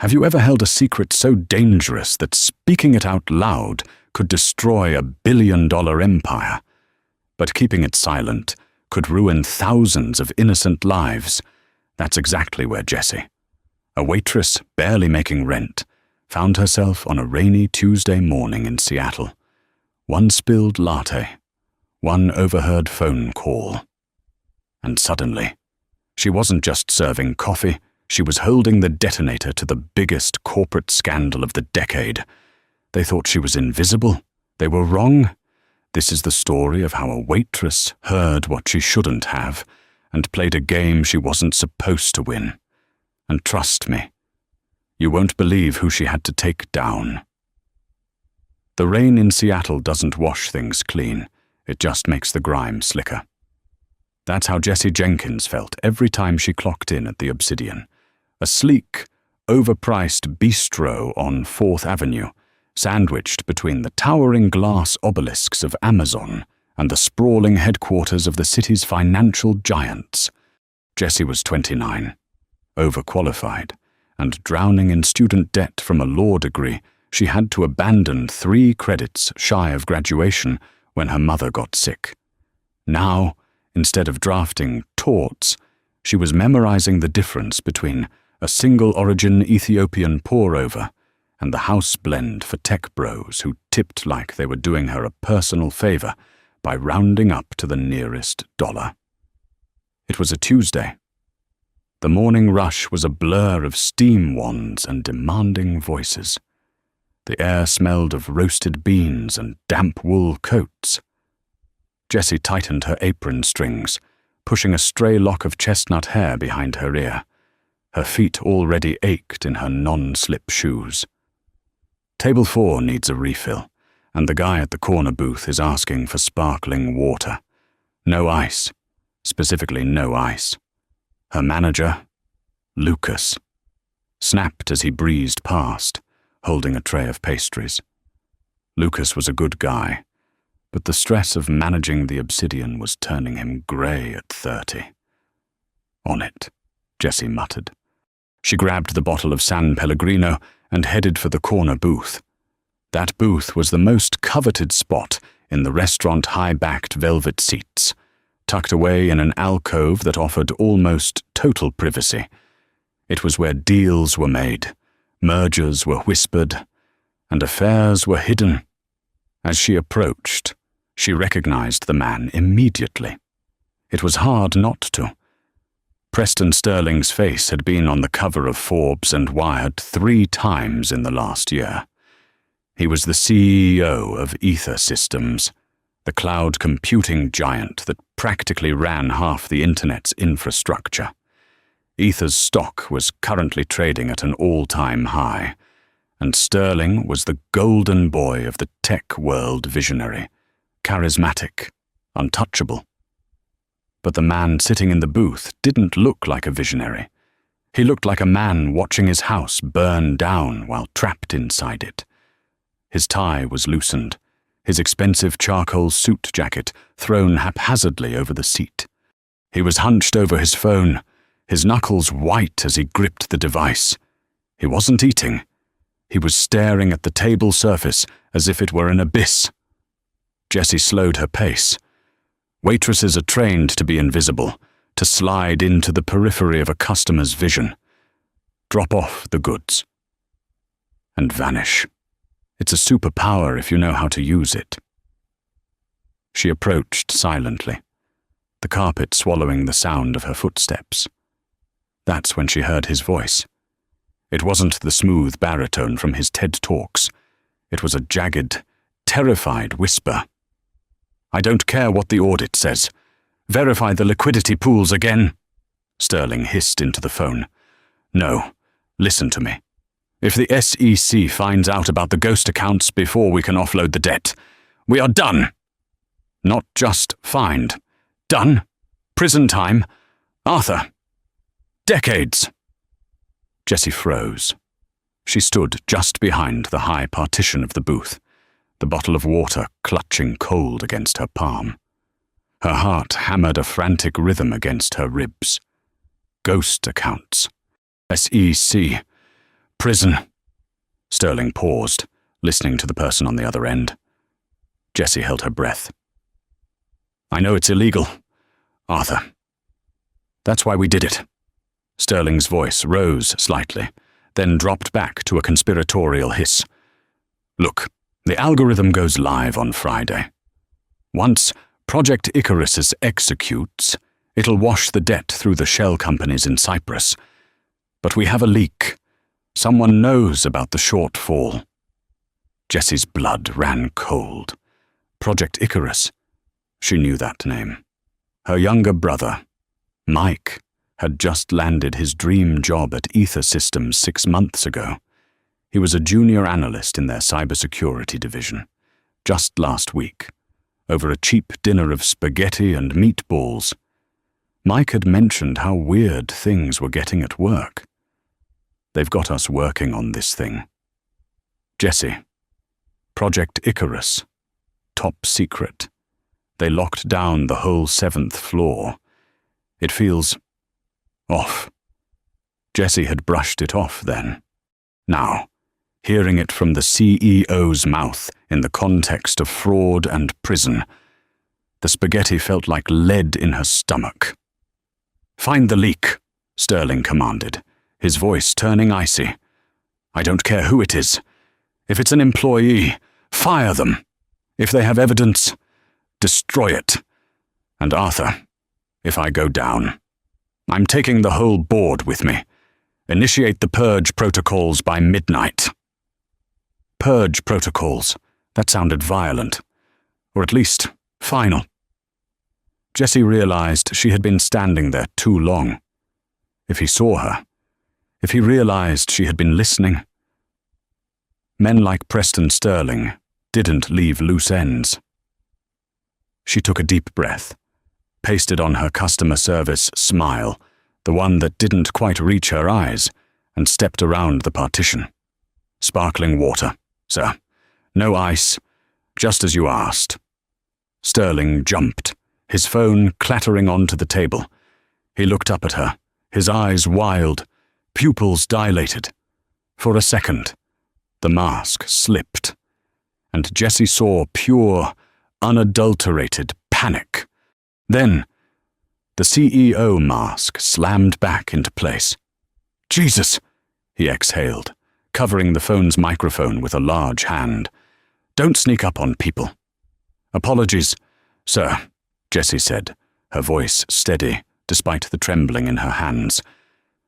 Have you ever held a secret so dangerous that speaking it out loud could destroy a billion-dollar empire? But keeping it silent could ruin thousands of innocent lives. That's exactly where Jessie, a waitress barely making rent, found herself on a rainy Tuesday morning in Seattle. One spilled latte, one overheard phone call. And suddenly, she wasn't just serving coffee, she was holding the detonator to the biggest corporate scandal of the decade. They thought she was invisible. They were wrong. This is the story of how a waitress heard what she shouldn't have and played a game she wasn't supposed to win. And trust me, you won't believe who she had to take down. The rain in Seattle doesn't wash things clean. It just makes the grime slicker. That's how Jessie Jenkins felt every time she clocked in at the Obsidian, a sleek, overpriced bistro on 4th Avenue, sandwiched between the towering glass obelisks of Amazon and the sprawling headquarters of the city's financial giants. Jessie was 29, overqualified, and drowning in student debt from a law degree. She had to abandon 3 credits shy of graduation when her mother got sick. Now, instead of drafting torts, she was memorizing the difference between a single-origin Ethiopian pour-over and the house blend for tech bros who tipped like they were doing her a personal favor by rounding up to the nearest dollar. It was a Tuesday. The morning rush was a blur of steam wands and demanding voices. The air smelled of roasted beans and damp wool coats. Jessie tightened her apron strings, pushing a stray lock of chestnut hair behind her ear. Her feet already ached in her non-slip shoes. Table 4 needs a refill, and the guy at the corner booth is asking for sparkling water. No ice. Specifically, no ice. Her manager, Lucas, snapped as he breezed past, holding a tray of pastries. Lucas was a good guy, but the stress of managing the Obsidian was turning him grey at 30. On it, Jessie muttered. She grabbed the bottle of San Pellegrino and headed for the corner booth. That booth was the most coveted spot in the restaurant high-backed velvet seats, tucked away in an alcove that offered almost total privacy. It was where deals were made, mergers were whispered, and affairs were hidden. As she approached, she recognized the man immediately. It was hard not to. Preston Sterling's face had been on the cover of Forbes and Wired 3 times in the last year. He was the CEO of Ether Systems, the cloud computing giant that practically ran half the internet's infrastructure. Ether's stock was currently trading at an all-time high, and Sterling was the golden boy of the tech world visionary, charismatic, untouchable. But the man sitting in the booth didn't look like a visionary. He looked like a man watching his house burn down while trapped inside it. His tie was loosened, his expensive charcoal suit jacket thrown haphazardly over the seat. He was hunched over his phone, his knuckles white as he gripped the device. He wasn't eating. He was staring at the table surface as if it were an abyss. Jessie slowed her pace. Waitresses are trained to be invisible, to slide into the periphery of a customer's vision, drop off the goods, and vanish. It's a superpower if you know how to use it. She approached silently, the carpet swallowing the sound of her footsteps. That's when she heard his voice. It wasn't the smooth baritone from his TED Talks. It was a jagged, terrified whisper. "I don't care what the audit says. Verify the liquidity pools again," Sterling hissed into the phone. "No, listen to me. If the SEC finds out about the ghost accounts before we can offload the debt, we are done. Not just fined. Done. Prison time. Arthur. Decades." Jessie froze. She stood just behind the high partition of the booth, the bottle of water clutching cold against her palm. Her heart hammered a frantic rhythm against her ribs. Ghost accounts. SEC. Prison. Sterling paused, listening to the person on the other end. Jessie held her breath. I know it's illegal, Arthur. That's why we did it. Sterling's voice rose slightly, then dropped back to a conspiratorial hiss. Look, the algorithm goes live on Friday. Once Project Icarus executes, it'll wash the debt through the shell companies in Cyprus. But we have a leak. Someone knows about the shortfall. Jessie's blood ran cold. Project Icarus. She knew that name. Her younger brother, Mike, had just landed his dream job at Ether Systems 6 months ago. He was a junior analyst in their cybersecurity division. Just last week, over a cheap dinner of spaghetti and meatballs, Mike had mentioned how weird things were getting at work. They've got us working on this thing. Jessie. Project Icarus. Top secret. They locked down the whole 7th floor. It feels off. Jessie had brushed it off then. Now, hearing it from the CEO's mouth in the context of fraud and prison, the spaghetti felt like lead in her stomach. Find the leak, Sterling commanded, his voice turning icy. I don't care who it is. If it's an employee, fire them. If they have evidence, destroy it. And Arthur, if I go down, I'm taking the whole board with me. Initiate the purge protocols by midnight. Purge protocols. That sounded violent. Or at least, final. Jessie realized she had been standing there too long. If he saw her, if he realized she had been listening. Men like Preston Sterling didn't leave loose ends. She took a deep breath, pasted on her customer service smile, the one that didn't quite reach her eyes, and stepped around the partition. Sparkling water, sir. No ice, just as you asked. Sterling jumped, his phone clattering onto the table. He looked up at her, his eyes wild, pupils dilated. For a second, the mask slipped, and Jessie saw pure, unadulterated panic. Then, the CEO mask slammed back into place. Jesus, he exhaled, covering the phone's microphone with a large hand. Don't sneak up on people. Apologies, sir, Jessie said, her voice steady despite the trembling in her hands.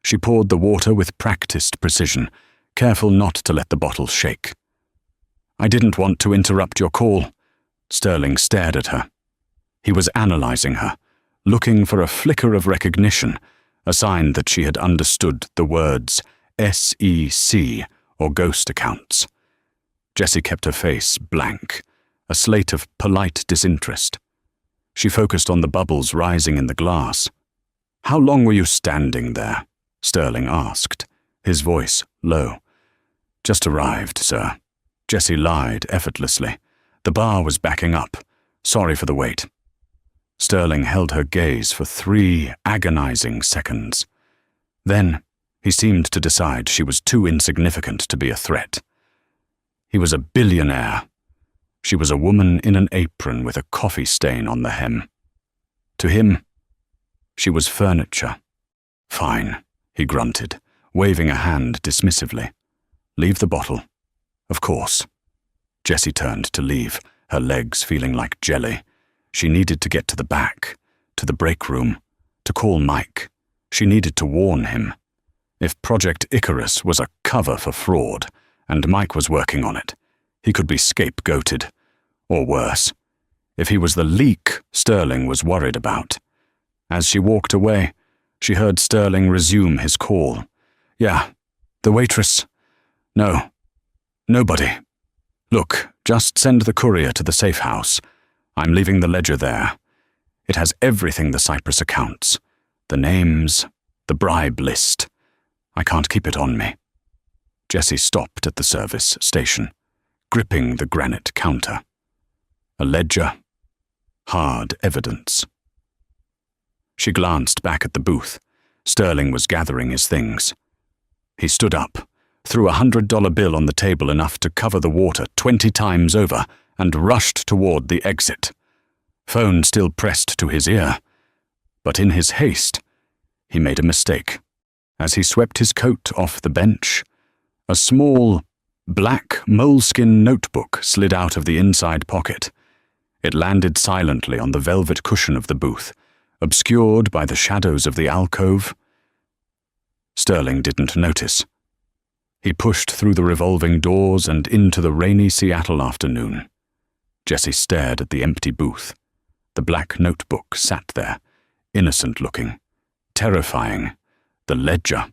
She poured the water with practiced precision, careful not to let the bottle shake. I didn't want to interrupt your call. Sterling stared at her. He was analyzing her, looking for a flicker of recognition, a sign that she had understood the words SEC or ghost accounts. Jessie kept her face blank, a slate of polite disinterest. She focused on the bubbles rising in the glass. How long were you standing there? Sterling asked, his voice low. Just arrived, sir. Jessie lied effortlessly. The bar was backing up. Sorry for the wait. Sterling held her gaze for 3 agonizing seconds. Then, he seemed to decide she was too insignificant to be a threat. He was a billionaire. She was a woman in an apron with a coffee stain on the hem. To him, she was furniture. Fine, he grunted, waving a hand dismissively. Leave the bottle. Of course. Jessie turned to leave, her legs feeling like jelly. She needed to get to the back, to the break room, to call Mike. She needed to warn him. If Project Icarus was a cover for fraud, and Mike was working on it, he could be scapegoated. Or worse, if he was the leak Sterling was worried about. As she walked away, she heard Sterling resume his call. Yeah, the waitress. No, nobody. Look, just send the courier to the safe house. I'm leaving the ledger there. It has everything the Cyprus accounts. The names, the bribe list. I can't keep it on me. Jessie stopped at the service station, gripping the granite counter. A ledger. Hard evidence. She glanced back at the booth. Sterling was gathering his things. He stood up, threw $100 bill on the table enough to cover the water 20 times over, and rushed toward the exit. Phone still pressed to his ear. But in his haste, he made a mistake. As he swept his coat off the bench, a small, black moleskin notebook slid out of the inside pocket. It landed silently on the velvet cushion of the booth, obscured by the shadows of the alcove. Sterling didn't notice. He pushed through the revolving doors and into the rainy Seattle afternoon. Jessie stared at the empty booth. The black notebook sat there, innocent-looking, terrifying. The ledger.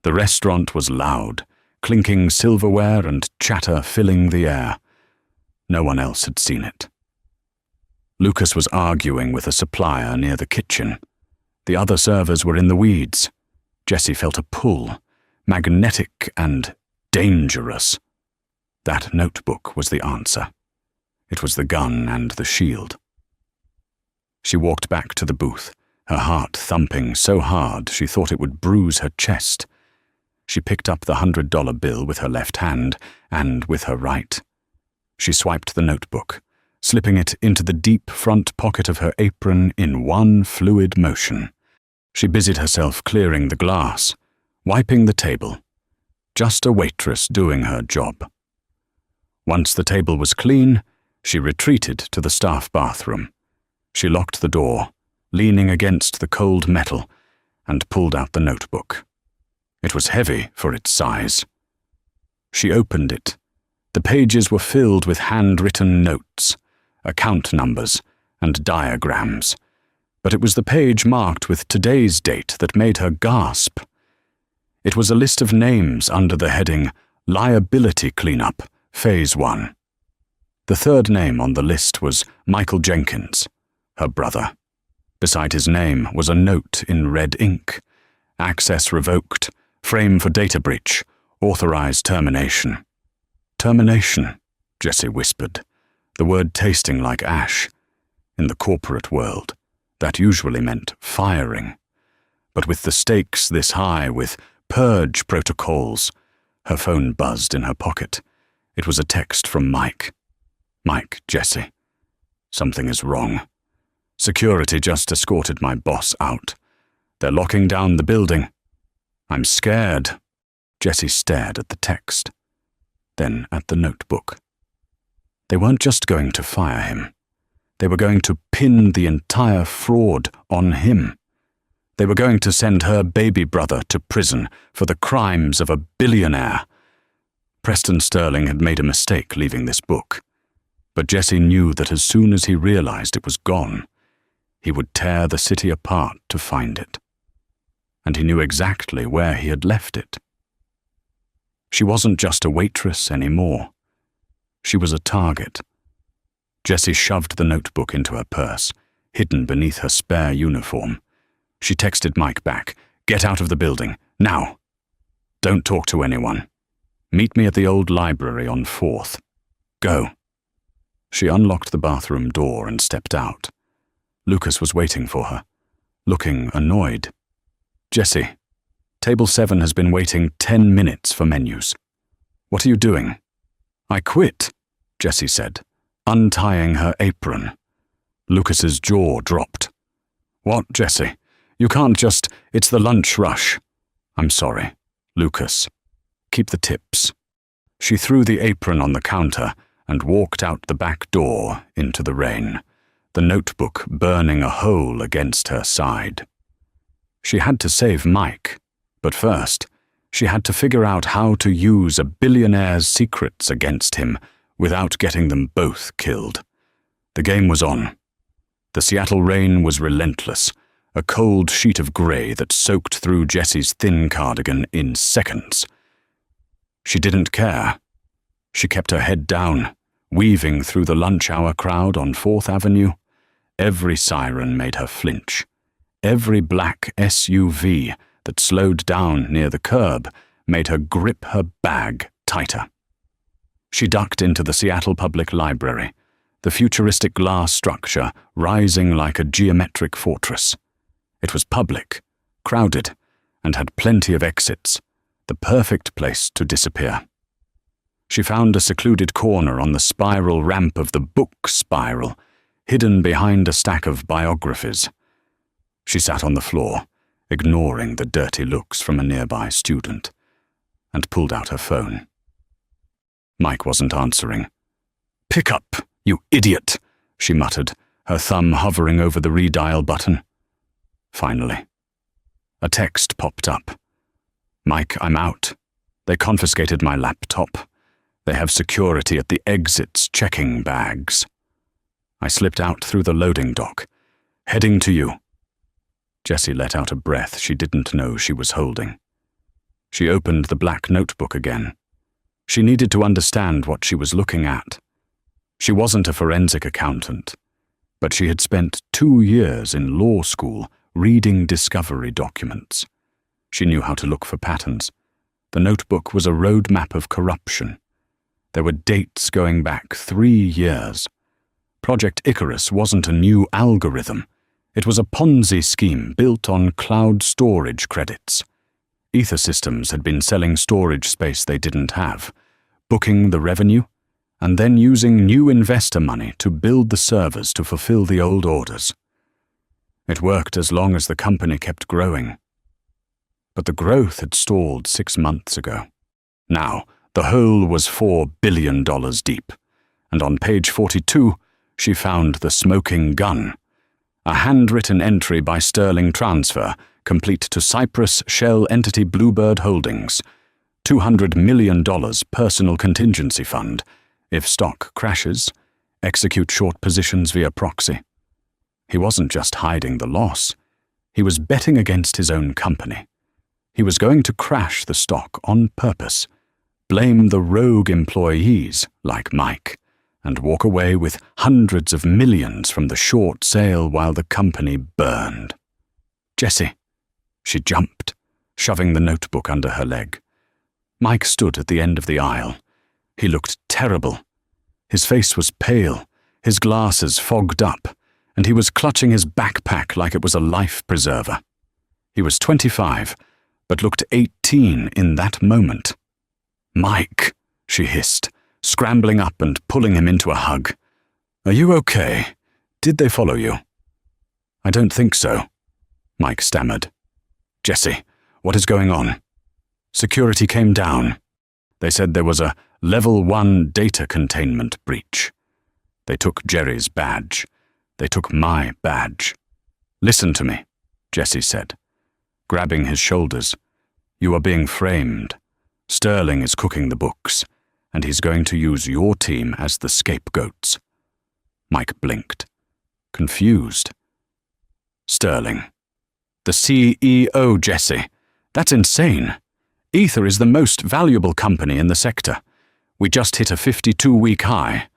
The restaurant was loud, clinking silverware and chatter filling the air. No one else had seen it. Lucas was arguing with a supplier near the kitchen. The other servers were in the weeds. Jessie felt a pull, magnetic and dangerous. That notebook was the answer. It was the gun and the shield. She walked back to the booth, her heart thumping so hard she thought it would bruise her chest. She picked up the $100 bill with her left hand and with her right. She swiped the notebook, slipping it into the deep front pocket of her apron in one fluid motion. She busied herself clearing the glass, wiping the table. Just a waitress doing her job. Once the table was clean, she retreated to the staff bathroom. She locked the door, leaning against the cold metal, and pulled out the notebook. It was heavy for its size. She opened it. The pages were filled with handwritten notes, account numbers, and diagrams. But it was the page marked with today's date that made her gasp. It was a list of names under the heading Liability Cleanup, Phase 1. The third name on the list was Michael Jenkins, her brother. Beside his name was a note in red ink. Access revoked, frame for data breach, authorized termination. Termination, Jessie whispered, the word tasting like ash. In the corporate world, that usually meant firing. But with the stakes this high, with purge protocols, her phone buzzed in her pocket. It was a text from Mike. Mike, Jessie. Something is wrong. Security just escorted my boss out. They're locking down the building. I'm scared. Jessie stared at the text, then at the notebook. They weren't just going to fire him. They were going to pin the entire fraud on him. They were going to send her baby brother to prison for the crimes of a billionaire. Preston Sterling had made a mistake leaving this book, but Jessie knew that as soon as he realized it was gone, he would tear the city apart to find it. And he knew exactly where he had left it. She wasn't just a waitress anymore. She was a target. Jessie shoved the notebook into her purse, hidden beneath her spare uniform. She texted Mike back, "Get out of the building, now. Don't talk to anyone. Meet me at the old library on 4th. Go." She unlocked the bathroom door and stepped out. Lucas was waiting for her, looking annoyed. "Jessie, Table 7 has been waiting 10 minutes for menus. What are you doing?" "I quit," Jessie said, untying her apron. Lucas's jaw dropped. "What, Jessie? You can't just... It's the lunch rush." "I'm sorry, Lucas. Keep the tips." She threw the apron on the counter and walked out the back door into the rain, the notebook burning a hole against her side. She had to save Mike, but first, she had to figure out how to use a billionaire's secrets against him without getting them both killed. The game was on. The Seattle rain was relentless, a cold sheet of grey that soaked through Jessie's thin cardigan in seconds. She didn't care. She kept her head down, weaving through the lunch hour crowd on 4th Avenue. Every siren made her flinch. Every black SUV that slowed down near the curb made her grip her bag tighter. She ducked into the Seattle Public Library, the futuristic glass structure rising like a geometric fortress. It was public, crowded, and had plenty of exits, The perfect place to disappear. She found a secluded corner on the spiral ramp of the book spiral, hidden behind a stack of biographies. She sat on the floor, ignoring the dirty looks from a nearby student, and pulled out her phone. Mike wasn't answering. "Pick up, you idiot," she muttered, her thumb hovering over the redial button. Finally, a text popped up. "Mike, I'm out. They confiscated my laptop. They have security at the exits checking bags. I slipped out through the loading dock, heading to you." Jessie let out a breath she didn't know she was holding. She opened the black notebook again. She needed to understand what she was looking at. She wasn't a forensic accountant, but she had spent 2 years in law school reading discovery documents. She knew how to look for patterns. The notebook was a roadmap of corruption. There were dates going back 3 years. Project Icarus wasn't a new algorithm. It was a Ponzi scheme built on cloud storage credits. Ether Systems had been selling storage space they didn't have, booking the revenue, and then using new investor money to build the servers to fulfill the old orders. It worked as long as the company kept growing. But the growth had stalled 6 months ago. Now, the hole was $4 billion deep, and on page 42, she found the smoking gun, a handwritten entry by Sterling Transfer, complete to Cyprus Shell Entity Bluebird Holdings, $200 million personal contingency fund. If stock crashes, execute short positions via proxy. He wasn't just hiding the loss. He was betting against his own company. He was going to crash the stock on purpose, blame the rogue employees like Mike, and walk away with hundreds of millions from the short sale while the company burned. "Jessie." She jumped, shoving the notebook under her leg. Mike stood at the end of the aisle. He looked terrible. His face was pale, his glasses fogged up, and he was clutching his backpack like it was a life preserver. He was 25, but looked 18 in that moment. "Mike," she hissed, scrambling up and pulling him into a hug. "Are you okay? Did they follow you?" "I don't think so," Mike stammered. "Jessie, what is going on?" "Security came down. They said there was a Level 1 data containment breach. They took Jerry's badge. They took my badge." "Listen to me," Jessie said, grabbing his shoulders. "You are being framed. Sterling is cooking the books, and he's going to use your team as the scapegoats." Mike blinked, confused. "Sterling. The CEO, Jessie. That's insane. Ether is the most valuable company in the sector. We just hit a 52-week high.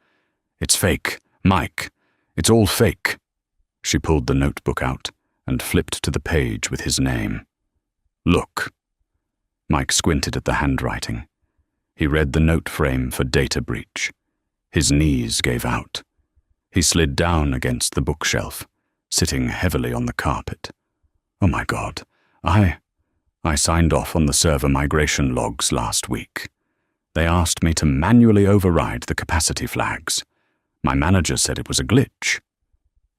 It's fake, Mike. It's all fake." She pulled the notebook out and flipped to the page with his name. "Look." Mike squinted at the handwriting. He read the note frame for data breach. His knees gave out. He slid down against the bookshelf, sitting heavily on the carpet. "Oh my God, I signed off on the server migration logs last week. They asked me to manually override the capacity flags. My manager said it was a glitch."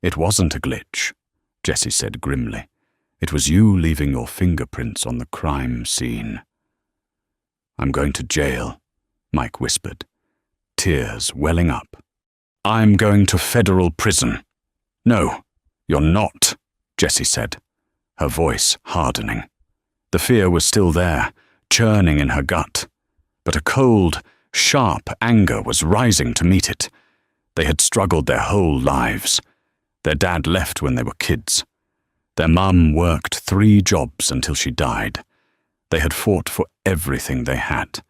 "It wasn't a glitch," Jessie said grimly. "It was you leaving your fingerprints on the crime scene." "I'm going to jail," Mike whispered, tears welling up. "I'm going to federal prison." "No, you're not," Jessie said, her voice hardening. The fear was still there, churning in her gut, but a cold, sharp anger was rising to meet it. They had struggled their whole lives. Their dad left when they were kids. Their mum worked 3 jobs until she died. They had fought for everything they had.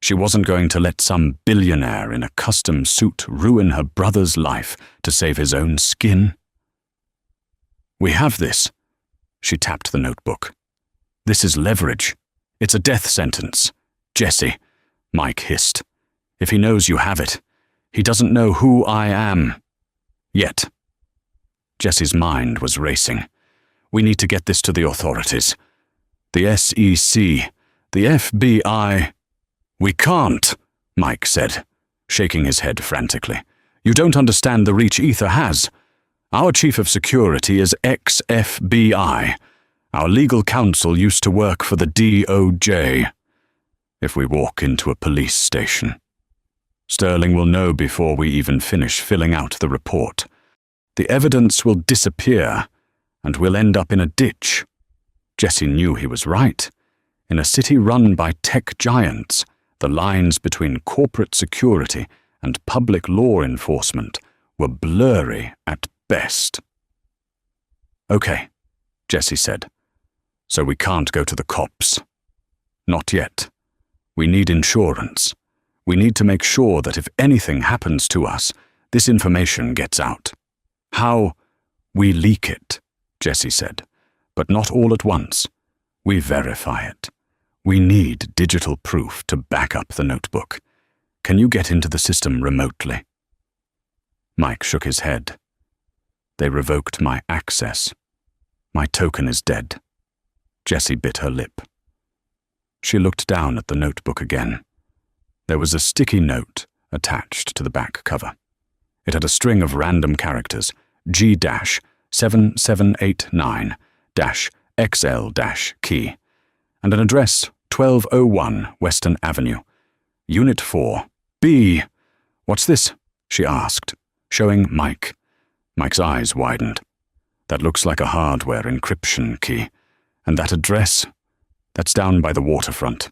She wasn't going to let some billionaire in a custom suit ruin her brother's life to save his own skin. "We have this." She tapped the notebook. "This is leverage. It's a death sentence. Jessie," Mike hissed. "If he knows you have it, he doesn't know who I am. Yet." Jessie's mind was racing. "We need to get this to the authorities. The SEC, The FBI... We can't, Mike said, shaking his head frantically. You don't understand the reach Ether has. Our chief of security is ex-FBI. Our legal counsel used to work for the DOJ. If we walk into a police station, Sterling will know before we even finish filling out the report. The evidence will disappear, and we'll end up in a ditch. Jesse knew he was right. In a city run by tech giants, the lines between corporate security and public law enforcement were blurry at best. Okay, Jesse said. So we can't go to the cops. Not yet. We need insurance. We need to make sure that if anything happens to us, this information gets out. How? We leak it, Jesse said, but not all at once. We verify it. We need digital proof to back up the notebook. Can you get into the system remotely? Mike shook his head. They revoked my access. My token is dead. Jessie bit her lip. She looked down at the notebook again. There was a sticky note attached to the back cover. It had a string of random characters, G-7789-XL-key, and an address 1201 Western Avenue, Unit 4, B. What's this? She asked, showing Mike. Mike's eyes widened. That looks like a hardware encryption key. And that address? That's down by the waterfront.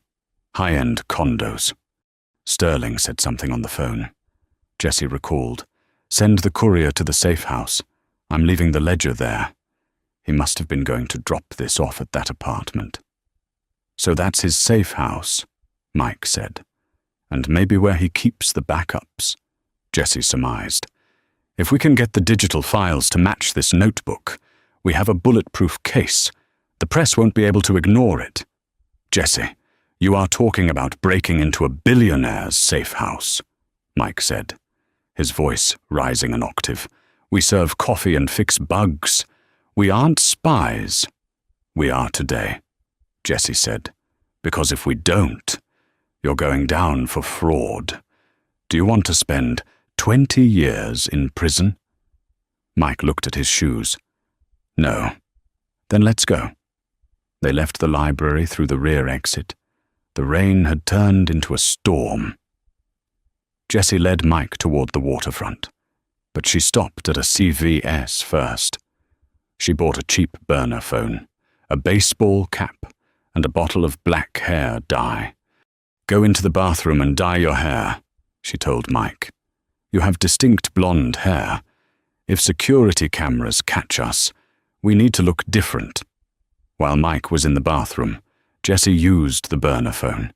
High-end condos. Sterling said something on the phone. Jessie recalled. Send the courier to the safe house. I'm leaving the ledger there. He must have been going to drop this off at that apartment. So that's his safe house, Mike said. And maybe where he keeps the backups, Jessie surmised. If we can get the digital files to match this notebook, we have a bulletproof case. The press won't be able to ignore it. Jessie, you are talking about breaking into a billionaire's safe house, Mike said, his voice rising an octave. We serve coffee and fix bugs. We aren't spies. We are today, Jessie said, because if we don't, you're going down for fraud. Do you want to spend 20 years in prison? Mike looked at his shoes. No. Then let's go. They left the library through the rear exit. The rain had turned into a storm. Jessie led Mike toward the waterfront, but she stopped at a CVS first. She bought a cheap burner phone, a baseball cap, and a bottle of black hair dye. Go into the bathroom and dye your hair, she told Mike. You have distinct blonde hair. If security cameras catch us, we need to look different. While Mike was in the bathroom, Jessie used the burner phone.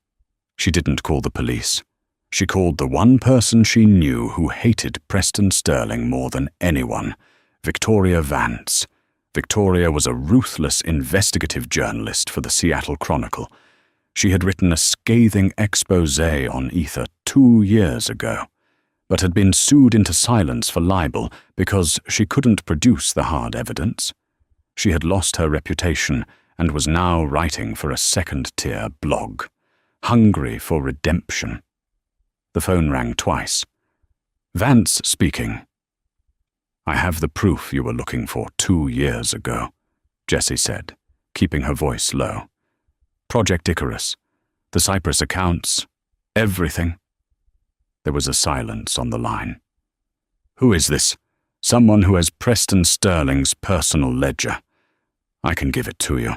She didn't call the police. She called the one person she knew who hated Preston Sterling more than anyone, Victoria Vance. Victoria was a ruthless investigative journalist for the Seattle Chronicle. She had written a scathing exposé on Ether 2 years ago, but had been sued into silence for libel because she couldn't produce the hard evidence. She had lost her reputation and was now writing for a second-tier blog, hungry for redemption. The phone rang twice. Vance speaking. I have the proof you were looking for 2 years ago, Jessie said, keeping her voice low. Project Icarus, the Cyprus accounts, everything. There was a silence on the line. Who is this? Someone who has Preston Sterling's personal ledger. I can give it to you.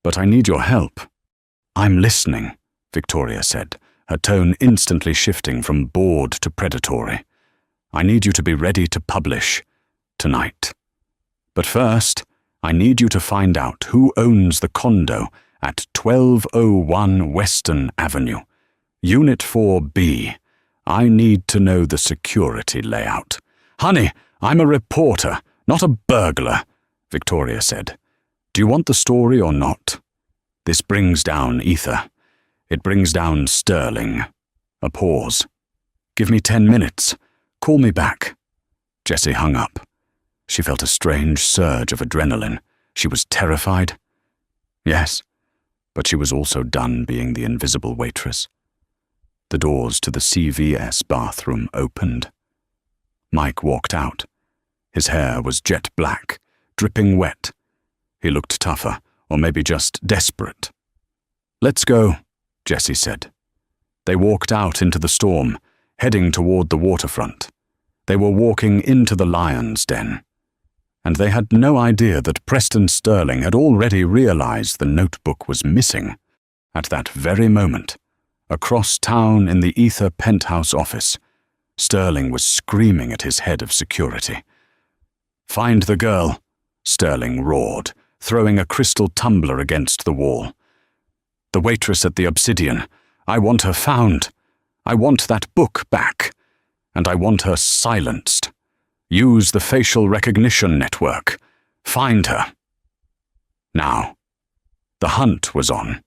But I need your help. I'm listening, Victoria said, her tone instantly shifting from bored to predatory. I need you to be ready to publish tonight. But first, I need you to find out who owns the condo at 1201 Western Avenue, Unit 4B. I need to know the security layout. Honey, I'm a reporter, not a burglar, Victoria said. Do you want the story or not? This brings down Ether. It brings down Sterling. A pause. Give me 10 minutes. Call me back. Jessie hung up. She felt a strange surge of adrenaline. She was terrified. Yes. but she was also done being the invisible waitress. The doors to the CVS bathroom opened. Mike walked out. His hair was jet black, dripping wet. He looked tougher, or maybe just desperate. "Let's go," Jessie said. They walked out into the storm, heading toward the waterfront. They were walking into the lion's den. And they had no idea that Preston Sterling had already realized the notebook was missing. At that very moment, across town in the Ether penthouse office, Sterling was screaming at his head of security. "Find the girl," Sterling roared, throwing a crystal tumbler against the wall. "The waitress at the Obsidian. I want her found. I want that book back. And I want her silenced. Use the facial recognition network. Find her." Now, the hunt was on.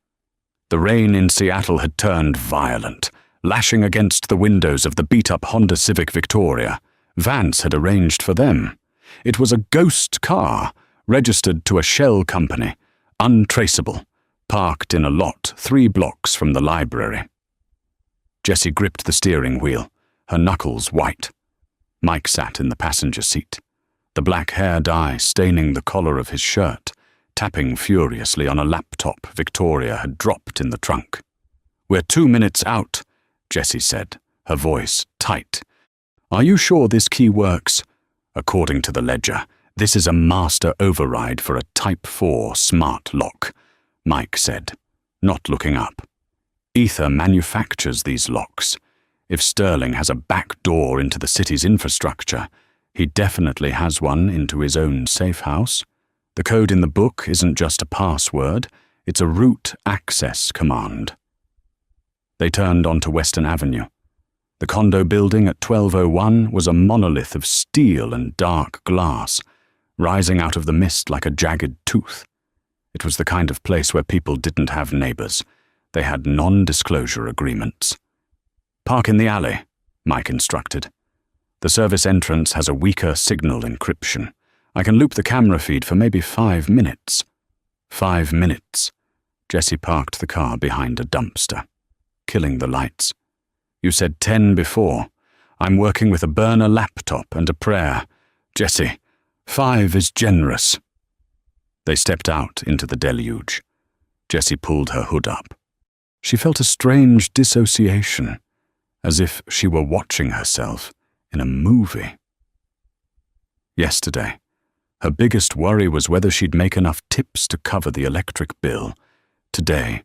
The rain in Seattle had turned violent, lashing against the windows of the beat-up Honda Civic Victoria. Vance had arranged for them. It was a ghost car, registered to a shell company, untraceable, parked in a lot 3 blocks from the library. Jessie gripped the steering wheel, her knuckles white. Mike sat in the passenger seat, the black hair dye staining the collar of his shirt, tapping furiously on a laptop Victoria had dropped in the trunk. "We're 2 minutes out," Jessie said, her voice tight. "Are you sure this key works? According to the ledger, this is a master override for a Type 4 smart lock," Mike said, not looking up. "Ether manufactures these locks. If Sterling has a back door into the city's infrastructure, he definitely has one into his own safe house. The code in the book isn't just a password, it's a root access command." They turned onto Western Avenue. The condo building at 1201 was a monolith of steel and dark glass, rising out of the mist like a jagged tooth. It was the kind of place where people didn't have neighbors. They had non-disclosure agreements. "Park in the alley," Mike instructed. "The service entrance has a weaker signal encryption. I can loop the camera feed for maybe 5 minutes. 5 minutes. Jessie parked the car behind a dumpster, killing the lights. "You said 10 before. I'm working with a burner laptop and a prayer. Jessie, 5 is generous." They stepped out into the deluge. Jessie pulled her hood up. She felt a strange dissociation, as if she were watching herself in a movie. Yesterday, her biggest worry was whether she'd make enough tips to cover the electric bill. Today,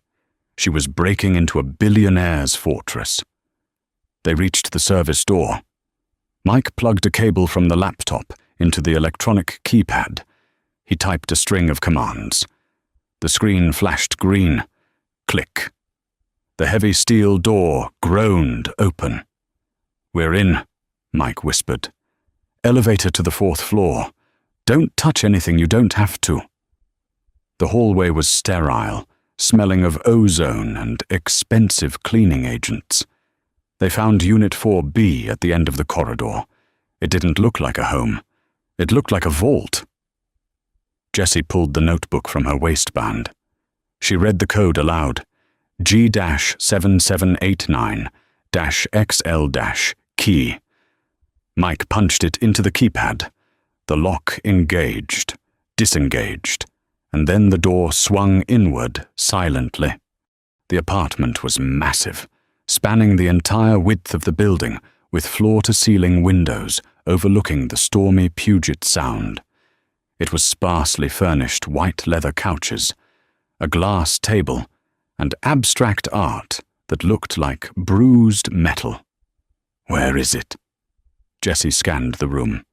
she was breaking into a billionaire's fortress. They reached the service door. Mike plugged a cable from the laptop into the electronic keypad. He typed a string of commands. The screen flashed green. Click. The heavy steel door groaned open. "We're in," Mike whispered. "Elevator to the 4th floor. Don't touch anything you don't have to." The hallway was sterile, smelling of ozone and expensive cleaning agents. They found Unit 4B at the end of the corridor. It didn't look like a home. It looked like a vault. Jessie pulled the notebook from her waistband. She read the code aloud. G-7789-XL-key. Mike punched it into the keypad. The lock engaged, disengaged, and then the door swung inward silently. The apartment was massive, spanning the entire width of the building, with floor-to-ceiling windows overlooking the stormy Puget Sound. It was sparsely furnished white leather couches, a glass table, and abstract art that looked like bruised metal. "Where is it?" Jessie scanned the room.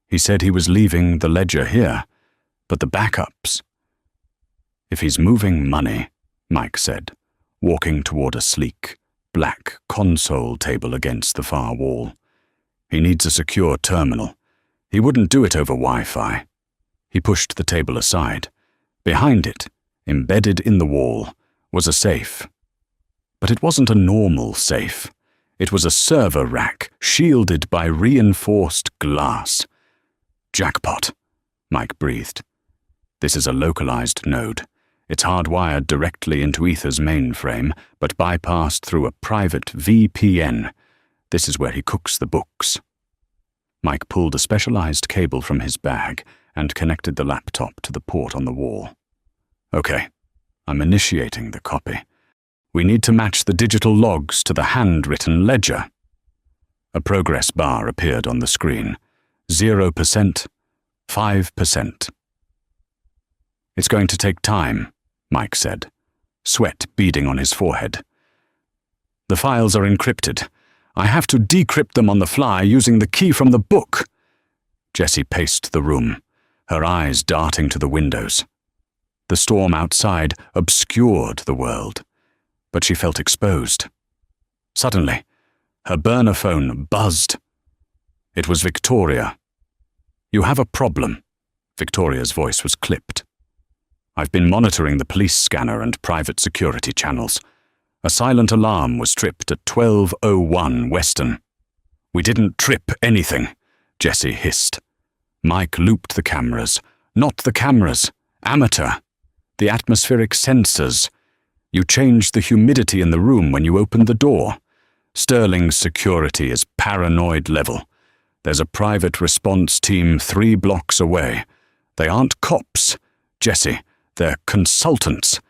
He said he was leaving the ledger here, but the backups. "If he's moving money," Mike said, walking toward a sleek, black console table against the far wall. "He needs a secure terminal. He wouldn't do it over Wi-Fi." He pushed the table aside. Behind it, embedded in the wall, was a safe. But it wasn't a normal safe. It was a server rack shielded by reinforced glass. "Jackpot," Mike breathed. "This is a localized node. It's hardwired directly into Ether's mainframe, but bypassed through a private VPN. This is where he cooks the books. Mike pulled a specialized cable from his bag and connected the laptop to the port on the wall. Okay, I'm initiating the copy. We need to match the digital logs to the handwritten ledger. A progress bar appeared on the screen. 0%, 5%. It's going to take time, Mike said, sweat beading on his forehead. The files are encrypted. I have to decrypt them on the fly using the key from the book. Jessie paced the room, her eyes darting to the windows. The storm outside obscured the world, but she felt exposed. Suddenly, her burner phone buzzed. It was Victoria. You have a problem. Victoria's voice was clipped. I've been monitoring the police scanner and private security channels. A silent alarm was tripped at 12:01 Western. We didn't trip anything, Jessie hissed. Mike looped the cameras. Not the cameras. Amateur. The atmospheric sensors. You changed the humidity in the room when you opened the door. Sterling's security is paranoid level. There's a private response team 3 blocks away. They aren't cops, Jessie. They're consultants.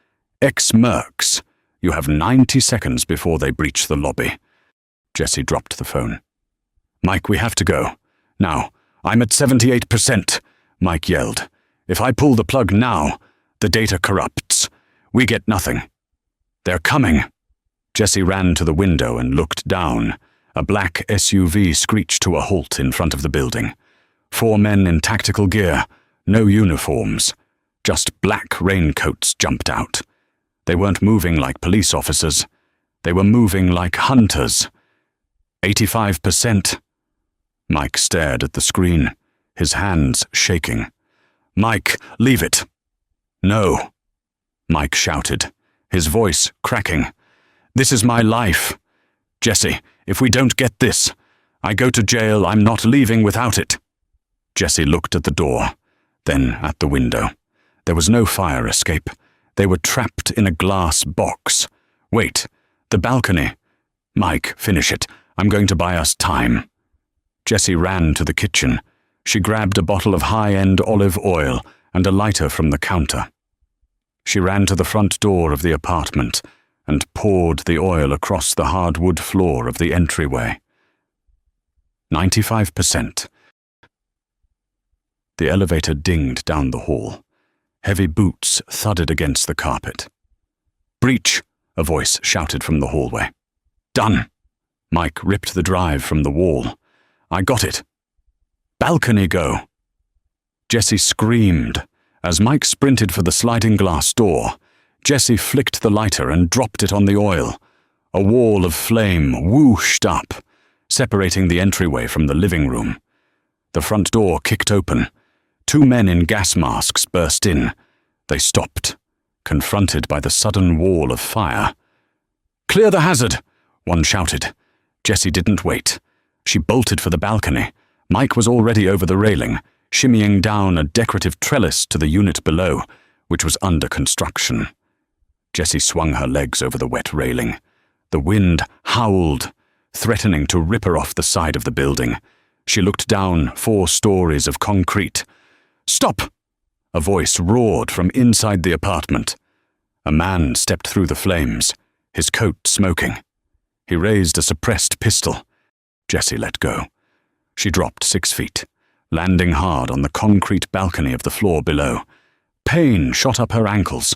Ex-mercs. You have 90 seconds before they breach the lobby. Jessie dropped the phone. Mike, we have to go. Now, I'm at 78%, Mike yelled. If I pull the plug now, the data corrupts. We get nothing. They're coming. Jessie ran to the window and looked down. A black SUV screeched to a halt in front of the building. 4 men in tactical gear, no uniforms. Just black raincoats jumped out. They weren't moving like police officers. They were moving like hunters. 85%. Mike stared at the screen, his hands shaking. Mike, leave it. No. Mike shouted, his voice cracking. This is my life. Jessie, if we don't get this, I go to jail. I'm not leaving without it. Jessie looked at the door, then at the window. There was no fire escape. They were trapped in a glass box. Wait, the balcony. Mike, finish it. I'm going to buy us time. Jessie ran to the kitchen. She grabbed a bottle of high-end olive oil and a lighter from the counter. She ran to the front door of the apartment and poured the oil across the hardwood floor of the entryway. 95%. The elevator dinged down the hall. Heavy boots thudded against the carpet. Breach, a voice shouted from the hallway. Done. Mike ripped the drive from the wall. I got it. Balcony go. Jessie screamed. As Mike sprinted for the sliding glass door, Jessie flicked the lighter and dropped it on the oil. A wall of flame whooshed up, separating the entryway from the living room. The front door kicked open. 2 men in gas masks burst in. They stopped, confronted by the sudden wall of fire. Clear the hazard, one shouted. Jessie didn't wait. She bolted for the balcony. Mike was already over the railing, shimmying down a decorative trellis to the unit below, which was under construction. Jessie swung her legs over the wet railing. The wind howled, threatening to rip her off the side of the building. She looked down 4 stories of concrete. Stop! A voice roared from inside the apartment. A man stepped through the flames, his coat smoking. He raised a suppressed pistol. Jessie let go. She dropped 6 feet, landing hard on the concrete balcony of the floor below. Pain shot up her ankles,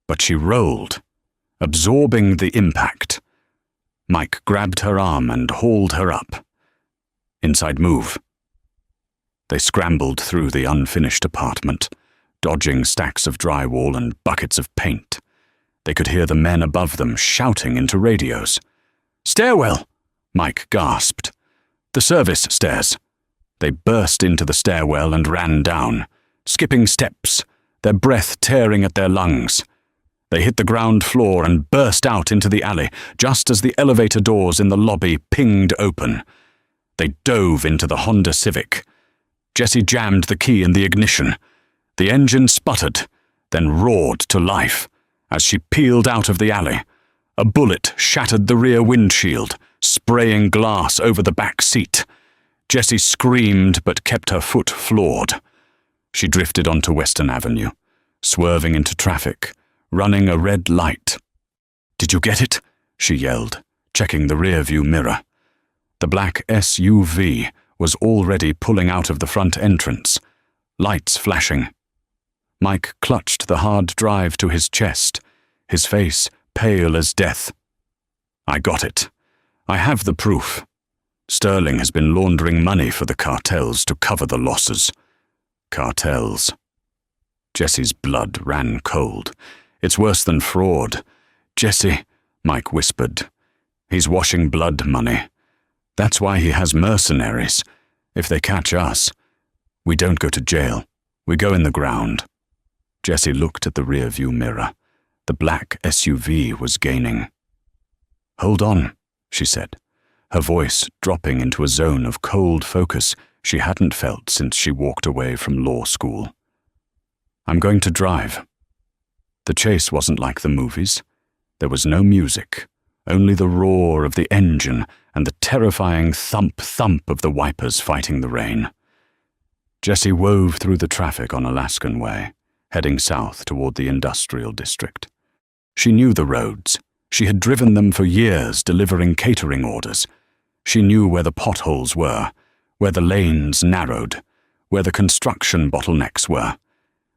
but she rolled, absorbing the impact. Mike grabbed her arm and hauled her up. Inside move. They scrambled through the unfinished apartment, dodging stacks of drywall and buckets of paint. They could hear the men above them shouting into radios. Stairwell! Mike gasped. The service stairs. They burst into the stairwell and ran down, skipping steps, their breath tearing at their lungs. They hit the ground floor and burst out into the alley, just as the elevator doors in the lobby pinged open. They dove into the Honda Civic. Jessie jammed the key in the ignition. The engine sputtered, then roared to life. As she peeled out of the alley, a bullet shattered the rear windshield, spraying glass over the back seat. Jessie screamed but kept her foot floored. She drifted onto Western Avenue, swerving into traffic, running a red light. "Did you get it?" she yelled, checking the rear-view mirror. The black SUV was already pulling out of the front entrance, lights flashing. Mike clutched the hard drive to his chest, his face pale as death. "I got it. I have the proof. Sterling has been laundering money for the cartels to cover the losses." Cartels. Jessie's blood ran cold. "It's worse than fraud. Jessie," Mike whispered. "He's washing blood money. That's why he has mercenaries. If they catch us, we don't go to jail. We go in the ground." Jessie looked at the rear-view mirror. The black SUV was gaining. "Hold on," she said, her voice dropping into a zone of cold focus she hadn't felt since she walked away from law school. "I'm going to drive." The chase wasn't like the movies. There was no music, only the roar of the engine and the terrifying thump-thump of the wipers fighting the rain. Jessie wove through the traffic on Alaskan Way, heading south toward the industrial district. She knew the roads. She had driven them for years, delivering catering orders. She knew where the potholes were, where the lanes narrowed, where the construction bottlenecks were.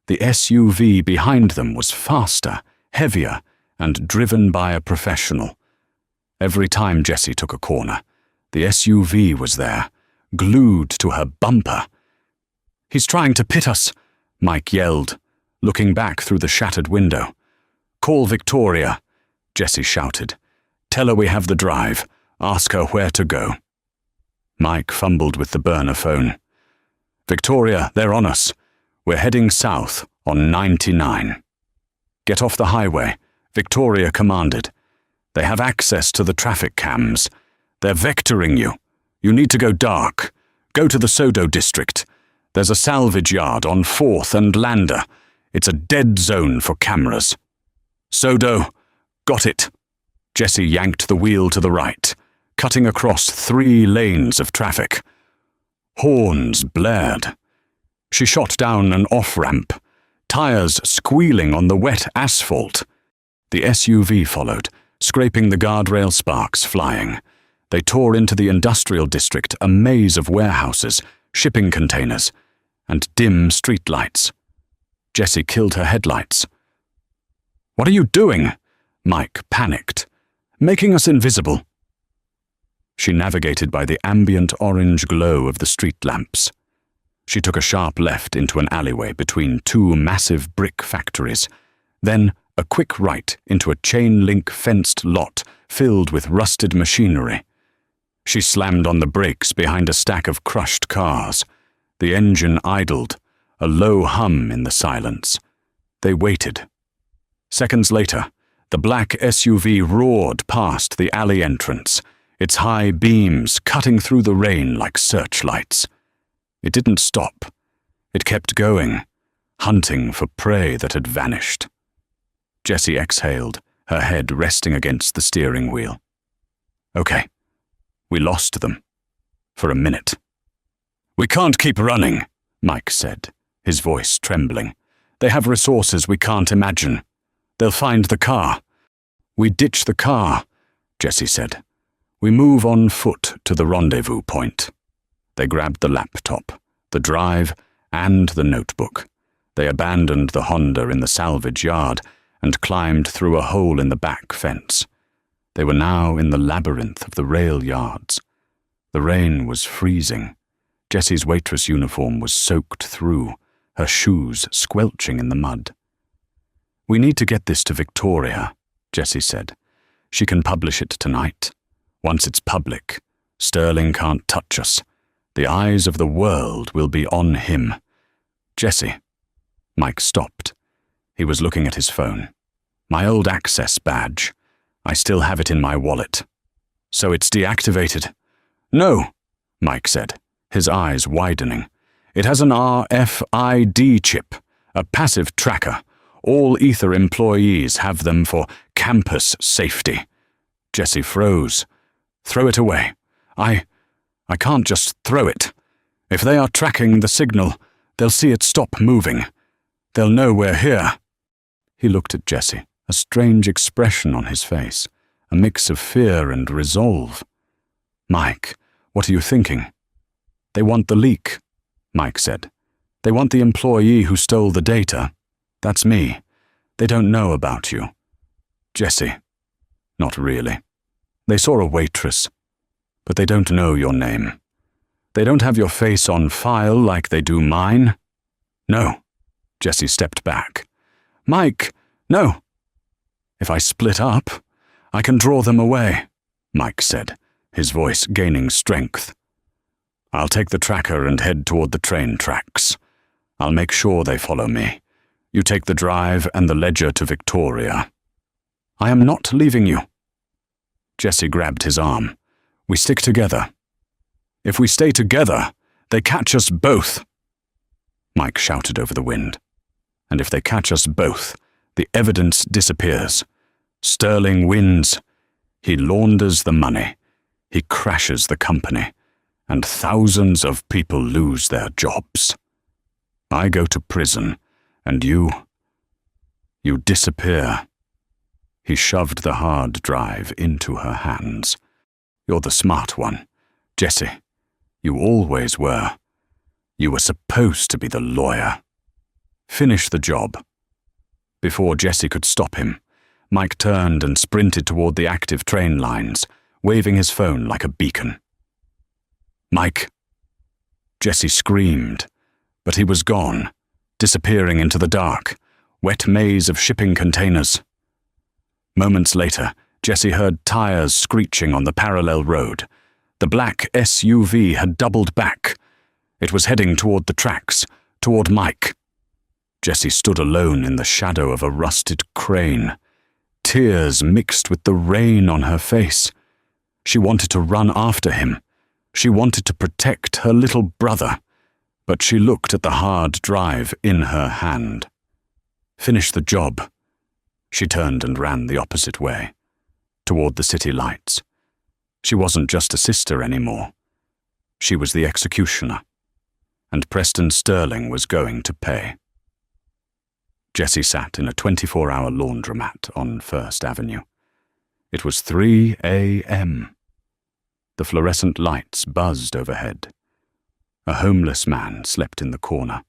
The SUV behind them was faster, heavier, and driven by a professional. Every time Jessie took a corner, the SUV was there, glued to her bumper. "He's trying to pit us," Mike yelled, looking back through the shattered window. "Call Victoria," Jessie shouted. "Tell her we have the drive. Ask her where to go." Mike fumbled with the burner phone. "Victoria, they're on us. We're heading south on 99. "Get off the highway," Victoria commanded. "They have access to the traffic cams. They're vectoring you. You need to go dark. Go to the Sodo district. There's a salvage yard on 4th and Lander. It's a dead zone for cameras." "Sodo, got it." Jessie yanked the wheel to the right, cutting across 3 lanes of traffic. Horns blared. She shot down an off-ramp, tires squealing on the wet asphalt. The SUV followed, scraping the guardrail sparks flying. They tore into the industrial district, a maze of warehouses, shipping containers, and dim streetlights. Jessie killed her headlights. "What are you doing?" Mike panicked. "Making us invisible." She navigated by the ambient orange glow of the street lamps. She took a sharp left into an alleyway between 2 massive brick factories, then a quick right into a chain-link fenced lot filled with rusted machinery. She slammed on the brakes behind a stack of crushed cars. The engine idled, a low hum in the silence. They waited. Seconds later, the black SUV roared past the alley entrance, its high beams cutting through the rain like searchlights. It didn't stop. It kept going, hunting for prey that had vanished. Jessie exhaled, her head resting against the steering wheel. "Okay, we lost them. For a minute." "We can't keep running," Mike said, his voice trembling. "They have resources we can't imagine. They'll find the car." "We ditch the car," Jessie said. "We move on foot to the rendezvous point." They grabbed the laptop, the drive, and the notebook. They abandoned the Honda in the salvage yard and climbed through a hole in the back fence. They were now in the labyrinth of the rail yards. The rain was freezing. Jessie's waitress uniform was soaked through, her shoes squelching in the mud. "We need to get this to Victoria," Jessie said. "She can publish it tonight. Once it's public, Sterling can't touch us. The eyes of the world will be on him." "Jessie." Mike stopped. He was looking at his phone. "My old access badge. I still have it in my wallet." "So it's deactivated?" "No," Mike said, his eyes widening. "It has an RFID chip, a passive tracker. All Ether employees have them for campus safety. Jessie froze. Throw it away. I can't just throw it. If they are tracking the signal, they'll see it stop moving. They'll know we're here. He looked at Jessie, a strange expression on his face, a mix of fear and resolve. Mike, what are you thinking? They want the leak, Mike said. They want the employee who stole the data. That's me. They don't know about you. Jessie. Not really. They saw a waitress, but they don't know your name. They don't have your face on file like they do mine. No. Jessie stepped back. Mike, no. If I split up, I can draw them away, Mike said, his voice gaining strength. I'll take the tracker and head toward the train tracks. I'll make sure they follow me. You take the drive and the ledger to Victoria. I am not leaving you. Jessie grabbed his arm. We stick together. If we stay together, they catch us both. Mike shouted over the wind. And if they catch us both, the evidence disappears. Sterling wins. He launders the money. He crashes the company. And thousands of people lose their jobs. I go to prison, and you disappear. He shoved the hard drive into her hands. You're the smart one, Jessie. You always were. You were supposed to be the lawyer. Finish the job. Before Jessie could stop him, Mike turned and sprinted toward the active train lines, waving his phone like a beacon. Mike! Jessie screamed, but he was gone, disappearing into the dark, wet maze of shipping containers. Moments later, Jessie heard tires screeching on the parallel road. The black SUV had doubled back. It was heading toward the tracks, toward Mike. Jessie stood alone in the shadow of a rusted crane. Tears mixed with the rain on her face. She wanted to run after him. She wanted to protect her little brother, but she looked at the hard drive in her hand. Finish the job. She turned and ran the opposite way, toward the city lights. She wasn't just a sister anymore. She was the executioner, and Preston Sterling was going to pay. Jessie sat in a 24-hour laundromat on First Avenue. It was 3 a.m. The fluorescent lights buzzed overhead. A homeless man slept in the corner.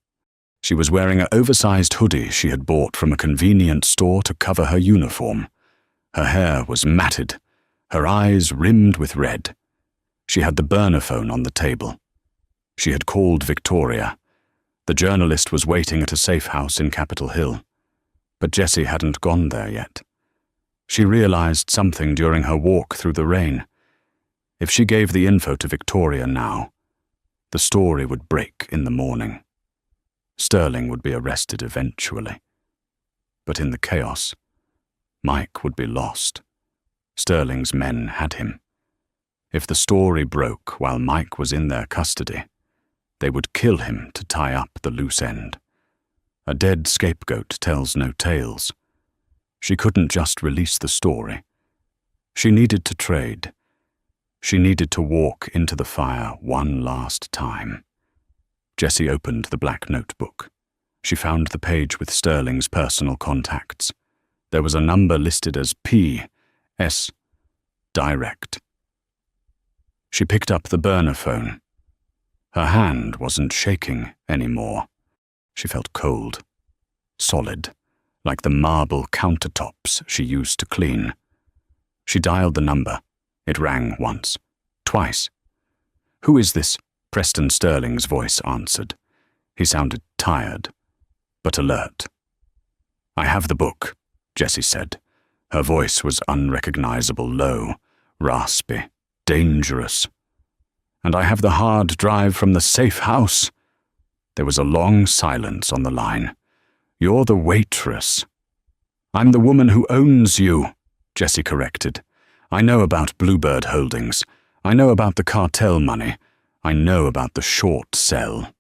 She was wearing an oversized hoodie she had bought from a convenience store to cover her uniform. Her hair was matted, her eyes rimmed with red. She had the burner phone on the table. She had called Victoria. The journalist was waiting at a safe house in Capitol Hill. But Jessie hadn't gone there yet. She realized something during her walk through the rain. If she gave the info to Victoria now, the story would break in the morning. Sterling would be arrested eventually. But in the chaos, Mike would be lost. Sterling's men had him. If the story broke while Mike was in their custody, they would kill him to tie up the loose end. A dead scapegoat tells no tales. She couldn't just release the story. She needed to trade. She needed to walk into the fire one last time. Jessie opened the black notebook. She found the page with Sterling's personal contacts. There was a number listed as P.S. Direct. She picked up the burner phone. Her hand wasn't shaking anymore. She felt cold, solid, like the marble countertops she used to clean. She dialed the number. It rang once, twice. "Who is this?" Preston Sterling's voice answered. He sounded tired, but alert. "I have the book," Jessie said. Her voice was unrecognizable, low, raspy, dangerous. "And I have the hard drive from the safe house." There was a long silence on the line. "You're the waitress." "I'm the woman who owns you," Jessie corrected. "I know about Bluebird Holdings. I know about the cartel money. I know about the short sell."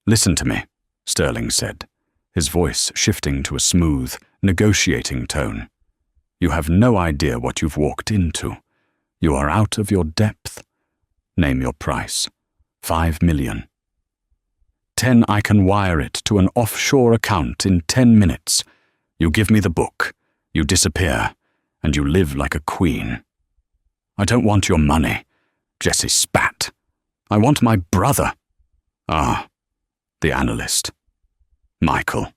"Listen to me," Sterling said. his voice shifting to a smooth, negotiating tone. "You have no idea what you've walked into. You are out of your depth. Name your price. 5 million. 10, I can wire it to an offshore account in 10 minutes. You give me the book, you disappear, and you live like a queen." "I don't want your money," Jessie spat. "I want my brother." "Ah," the analyst. "Michael."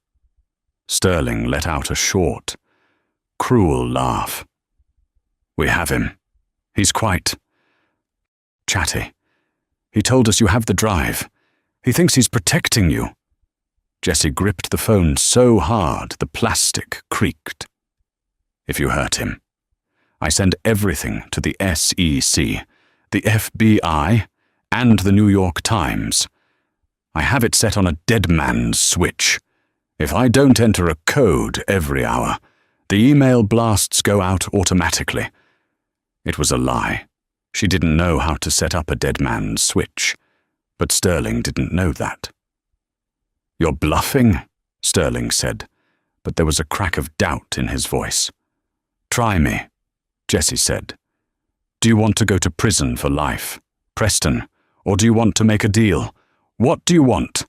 Sterling let out a short, cruel laugh. "We have him. He's quite chatty. He told us you have the drive. He thinks he's protecting you." Jessie gripped the phone so hard the plastic creaked. "If you hurt him, I send everything to the SEC, the FBI, and the New York Times. I have it set on a dead man's switch. If I don't enter a code every hour, the email blasts go out automatically." It was a lie. She didn't know how to set up a dead man's switch, but Sterling didn't know that. "You're bluffing," Sterling said, but there was a crack of doubt in his voice. "Try me," Jessie said. "Do you want to go to prison for life, Preston, or do you want to make a deal? What do you want?"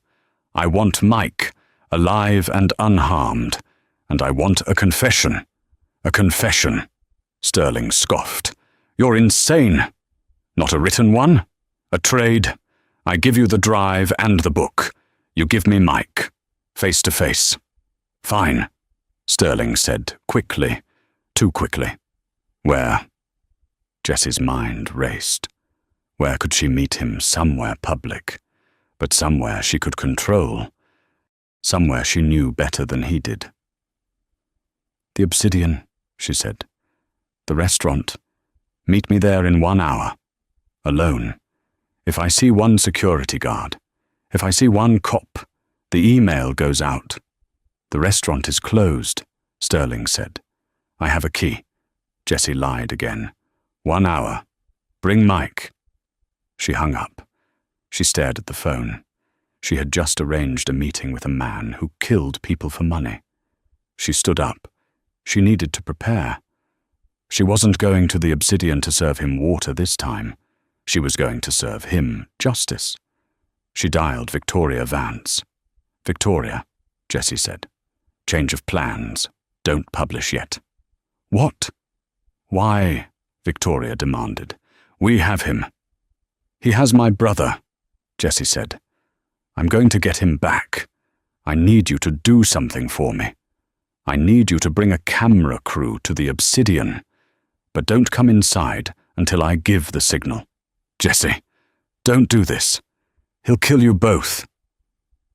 "I want Mike, alive and unharmed, and I want a confession." "A confession," Sterling scoffed. "You're insane. Not a written one? A trade? I give you the drive and the book. You give me Mike, face to face." "Fine," Sterling said quickly, too quickly. "Where?" Jessie's mind raced. Where could she meet him? Somewhere public, but somewhere she could control. Somewhere she knew better than he did. "The Obsidian," she said. "The restaurant. Meet me there in 1 hour. Alone. If I see one security guard, if I see one cop, the email goes out." "The restaurant is closed," Sterling said. "I have a key." Jessie lied again. 1 hour. Bring Mike." She hung up. She stared at the phone. She had just arranged a meeting with a man who killed people for money. She stood up. She needed to prepare. She wasn't going to the Obsidian to serve him water this time. She was going to serve him justice. She dialed Victoria Vance. "Victoria," Jessie said. "Change of plans. Don't publish yet." "What?" "Why?" Victoria demanded. "We have him." "He has my brother," Jessie said. "I'm going to get him back. I need you to do something for me. I need you to bring a camera crew to the Obsidian. But don't come inside until I give the signal. Jessie, don't do this. He'll kill you both."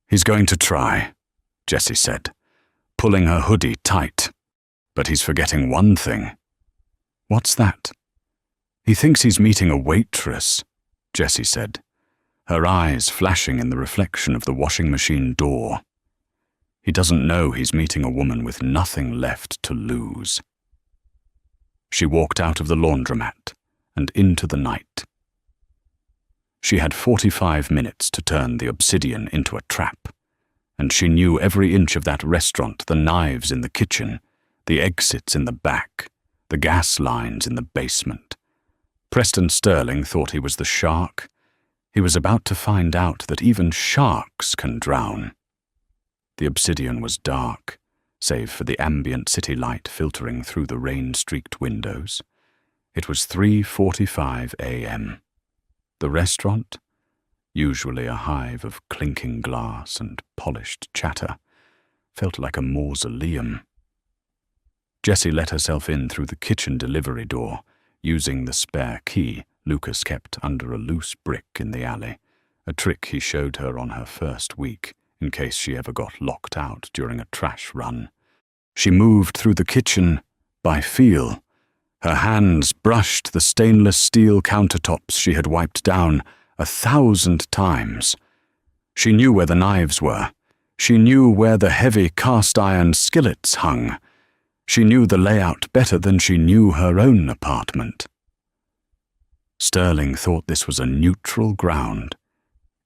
"He's going to try," Jessie said, pulling her hoodie tight. "But he's forgetting one thing." "What's that?" "He thinks he's meeting a waitress," Jessie said, her eyes flashing in the reflection of the washing machine door. "He doesn't know he's meeting a woman with nothing left to lose." She walked out of the laundromat and into the night. She had 45 minutes to turn the Obsidian into a trap, and she knew every inch of that restaurant, the knives in the kitchen, the exits in the back, the gas lines in the basement. Preston Sterling thought he was the shark. He was about to find out that even sharks can drown. The Obsidian was dark, save for the ambient city light filtering through the rain-streaked windows. It was 3:45 a.m. The restaurant, usually a hive of clinking glass and polished chatter, felt like a mausoleum. Jessie let herself in through the kitchen delivery door, using the spare key Lucas kept under a loose brick in the alley, a trick he showed her on her first week, in case she ever got locked out during a trash run. She moved through the kitchen by feel. Her hands brushed the stainless steel countertops she had wiped down 1,000 times. She knew where the knives were. She knew where the heavy cast-iron skillets hung. She knew the layout better than she knew her own apartment. Sterling thought this was a neutral ground.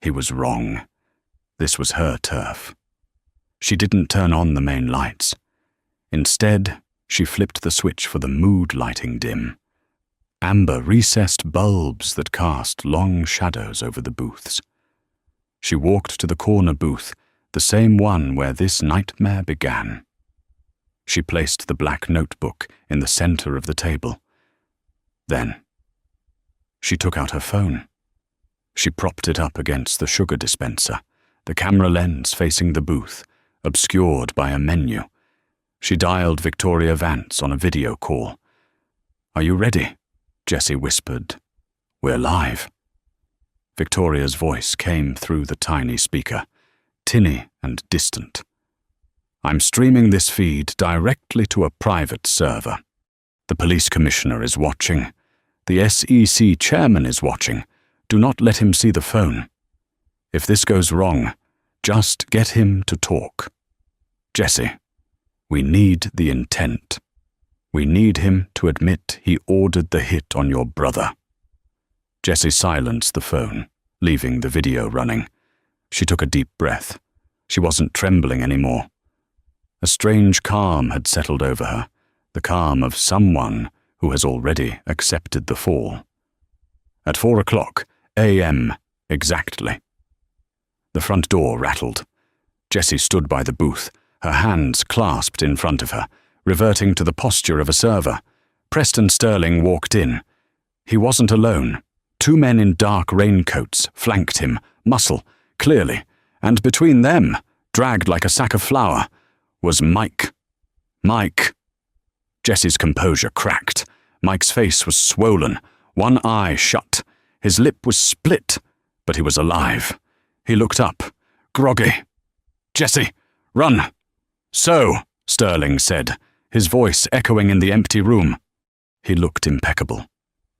He was wrong. This was her turf. She didn't turn on the main lights. Instead, she flipped the switch for the mood lighting dim. Amber recessed bulbs that cast long shadows over the booths. She walked to the corner booth, the same one where this nightmare began. She placed the black notebook in the center of the table. Then, she took out her phone. She propped it up against the sugar dispenser, the camera lens facing the booth, obscured by a menu. She dialed Victoria Vance on a video call. "Are you ready?" Jessie whispered. "We're live." Victoria's voice came through the tiny speaker, tinny and distant. "I'm streaming this feed directly to a private server. The police commissioner is watching. The SEC chairman is watching. Do not let him see the phone. If this goes wrong, just get him to talk. Jessie, we need the intent. We need him to admit he ordered the hit on your brother." Jessie silenced the phone, leaving the video running. She took a deep breath. She wasn't trembling anymore. A strange calm had settled over her, the calm of someone who has already accepted the fall. At 4 a.m. exactly. The front door rattled. Jessie stood by the booth, her hands clasped in front of her, reverting to the posture of a server. Preston Sterling walked in. He wasn't alone. 2 men in dark raincoats flanked him, muscle, clearly, and between them, dragged like a sack of flour, was Mike. Mike. Jessie's composure cracked. Mike's face was swollen, one eye shut. His lip was split, but he was alive. He looked up, groggy. "Jessie, run!" "So," Sterling said, his voice echoing in the empty room. He looked impeccable.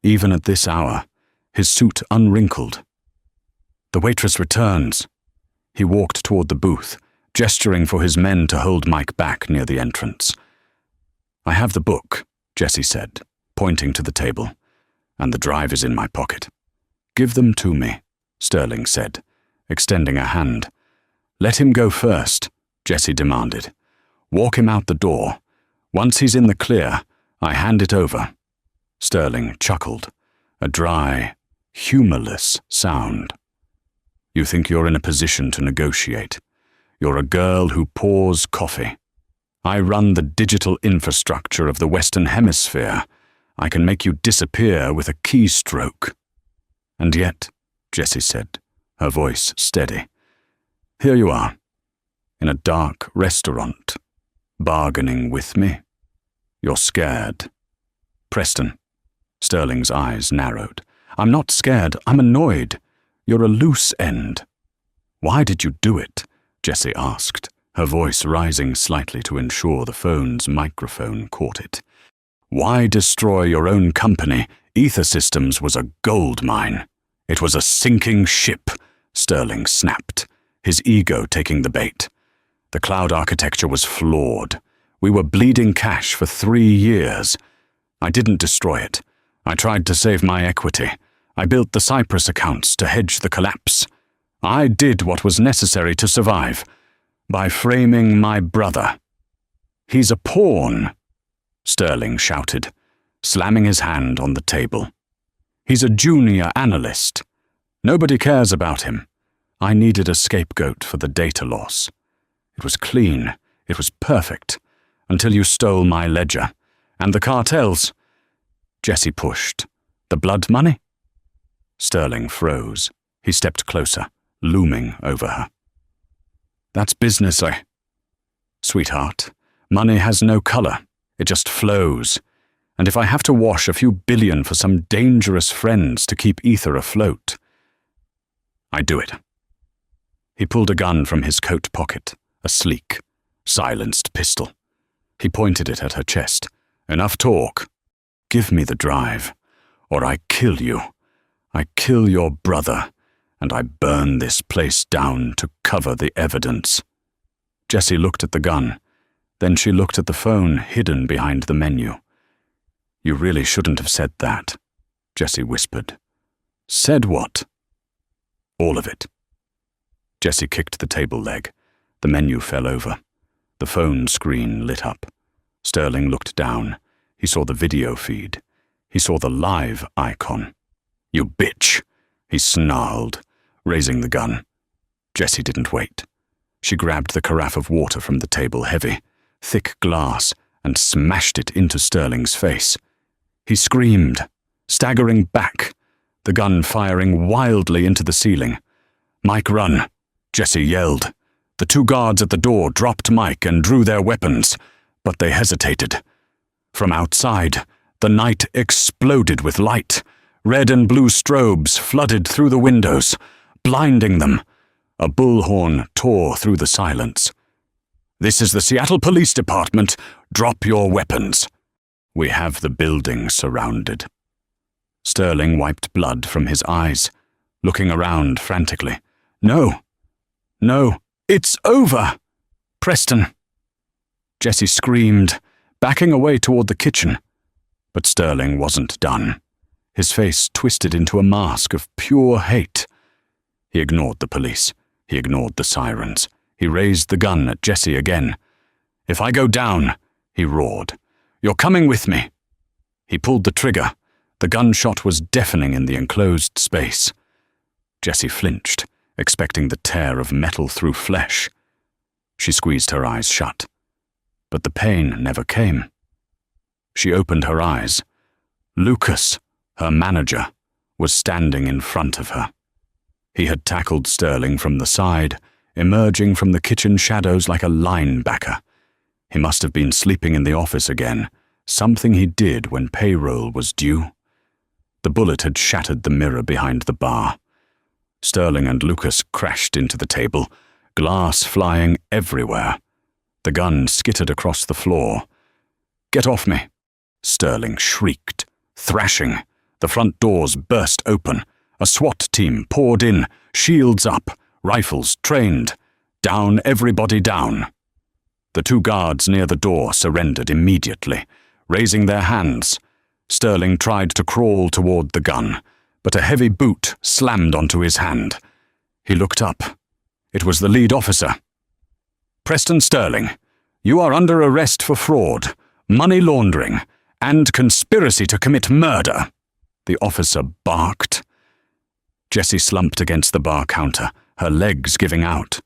Even at this hour, his suit unwrinkled. "The waitress returns." He walked toward the booth, gesturing for his men to hold Mike back near the entrance. "I have the book," Jessie said, pointing to the table, "and the drive is in my pocket." "Give them to me," Sterling said, extending a hand. "Let him go first," Jessie demanded. "Walk him out the door. Once he's in the clear, I hand it over." Sterling chuckled, a dry, humorless sound. "You think you're in a position to negotiate. You're a girl who pours coffee. I run the digital infrastructure of the Western Hemisphere. I can make you disappear with a keystroke." "And yet," Jessie said, her voice steady, "here you are, in a dark restaurant, bargaining with me. You're scared." "Preston," Sterling's eyes narrowed. "I'm not scared, I'm annoyed. You're a loose end." "Why did you do it?" Jessie asked, her voice rising slightly to ensure the phone's microphone caught it. "Why destroy your own company? Ether Systems was a gold mine." "It was a sinking ship," Sterling snapped, his ego taking the bait. "The cloud architecture was flawed. We were bleeding cash for 3 years. I didn't destroy it. I tried to save my equity. I built the Cyprus accounts to hedge the collapse. I did what was necessary to survive, by framing my brother." "He's a pawn," Sterling shouted, slamming his hand on the table. "He's a junior analyst. Nobody cares about him. I needed a scapegoat for the data loss. It was clean, it was perfect, until you stole my ledger. And the cartels." Jessie pushed. "The blood money?" Sterling froze. He stepped closer, looming over her. "That's business, Sweetheart, money has no color. It just flows. And if I have to wash a few billion for some dangerous friends to keep Ether afloat, I do it." He pulled a gun from his coat pocket, a sleek, silenced pistol. He pointed it at her chest. "Enough talk. Give me the drive, or I kill you. I kill your brother, and I burn this place down to cover the evidence." Jessie looked at the gun. Then she looked at the phone hidden behind the menu. "You really shouldn't have said that," Jessie whispered. "Said what?" "All of it." Jessie kicked the table leg. The menu fell over. The phone screen lit up. Sterling looked down. He saw the video feed. He saw the live icon. "You bitch," he snarled, raising the gun. Jessie didn't wait. She grabbed the carafe of water from the table, heavy, thick glass, and smashed it into Sterling's face. He screamed, staggering back, the gun firing wildly into the ceiling. "Mike, run," Jessie yelled. The two guards at the door dropped Mike and drew their weapons, but they hesitated. From outside, the night exploded with light. Red and blue strobes flooded through the windows, blinding them. A bullhorn tore through the silence. "This is the Seattle Police Department. Drop your weapons. We have the building surrounded." Sterling wiped blood from his eyes, looking around frantically. "No. No. It's over. Preston." Jessie screamed, backing away toward the kitchen. But Sterling wasn't done. His face twisted into a mask of pure hate. He ignored the police. He ignored the sirens. He raised the gun at Jessie again. "If I go down," he roared, "you're coming with me." He pulled the trigger. The gunshot was deafening in the enclosed space. Jessie flinched, expecting the tear of metal through flesh. She squeezed her eyes shut. But the pain never came. She opened her eyes. Lucas, her manager, was standing in front of her. He had tackled Sterling from the side, emerging from the kitchen shadows like a linebacker. He must have been sleeping in the office again, something he did when payroll was due. The bullet had shattered the mirror behind the bar. Sterling and Lucas crashed into the table, glass flying everywhere. The gun skittered across the floor. "Get off me!" Sterling shrieked, thrashing. The front doors burst open. A SWAT team poured in, shields up, rifles trained. Down, everybody down. The two guards near the door surrendered immediately, raising their hands. Sterling tried to crawl toward the gun, but a heavy boot slammed onto his hand. He looked up. It was the lead officer. "Preston Sterling, you are under arrest for fraud, money laundering, and conspiracy to commit murder," the officer barked. Jessie slumped against the bar counter, her legs giving out.